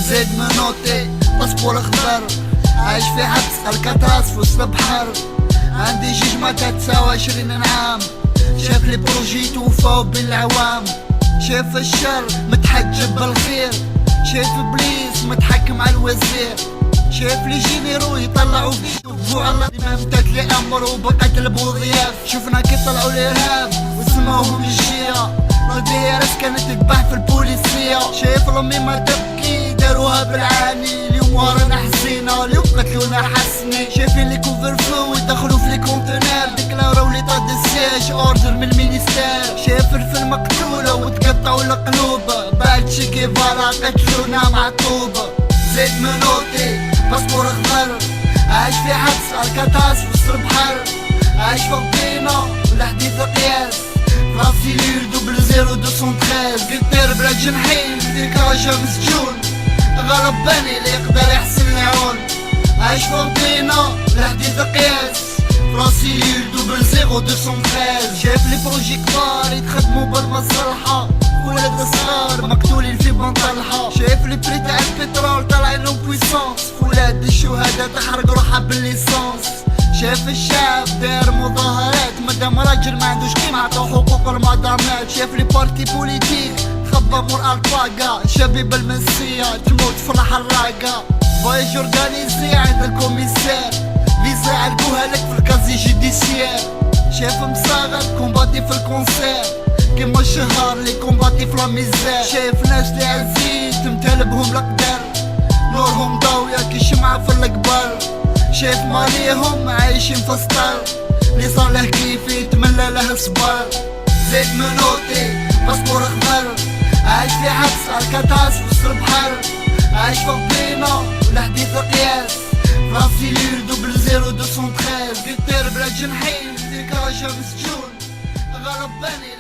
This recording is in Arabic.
زيد منوطي باسبور اخضر، عايش في حبس الكاتراس في وسط البحر. عندي جيجمة تتساوى 20 عام، شاف لي بروجي توفاو بالعوام. شاف الشر متحجب بالخير، شاف ابليس متحكم على الوزير. شاف لي جينيرو يطلعوا فيديو على ممتد لامر وبقتل بوضياف. شفنا كي طلعوا الارهاب وسموهم الجيرة، الفيروس كانت تذبح في البوليسية. شايف لامي ما تبكي داروها بالعاني، اليوم ورانا حزينة اليوم قتلونا حسني. شايفين لي كوفر فلو يدخلوا في لي كونتينر، ديكلاراو لي طاد السياج اوردر من المينيستير. شايف الفيلم مقتولة وتقطعوا القلوب، بعد شي كيفارا قتلونا مع طوبة. زيد منوطي باسبور اخضر، عايش في حبس الكاتراس في وسط البحر. عايش فوق بينا ولا حديث قياس، راسي ليل دوبل 0213. قطير بلا جنحين في كراجة مسجون، غرب بني اللي يقدر يحسن العون. عايش فوق بينا ولا حديث قياس، راسي ليل دوبل 0213. شايف لي بروجي كبار يتخدموا بالمصلحة، ولاد صغار مقتولين في بنطلحة. شايف لي بري تاع البترول طالعين لهم بويسونس، ولاد الشهداء تحرق روحها بالليسونس. شايف الشعب داير مظاهرات، مادام راجل ما عندوش قيمة عطاو حقوق المدامات. شايف لي بارتي بوليتيك خبا مور الباقا، شبيب المنسية تموت في الحراقة. فواياج اورغانيزي عند الكوميسير، فيزا يعلقوها لك في الكازي جوديسيير. شايف مصاغر كومباتي في الكونسير، كيما الشهر لي كومباتي في لاميزير. شايف ناس لي عزيز تمتلبهم القدر، نورهم ضاوية كي شمعة في القبر. شايف ماليهم عايشين في سطر، لي صالح كيفي يتمنى له صبر. زيد منوطي باسبور اخضر، عايش في حبس الكاتراس في وسط البحر. عايش فوق بينا ولا حديث قياس، راسي ليل دوبل 0213. قطير بلا جنحين في كراجة مسجون، غرب بني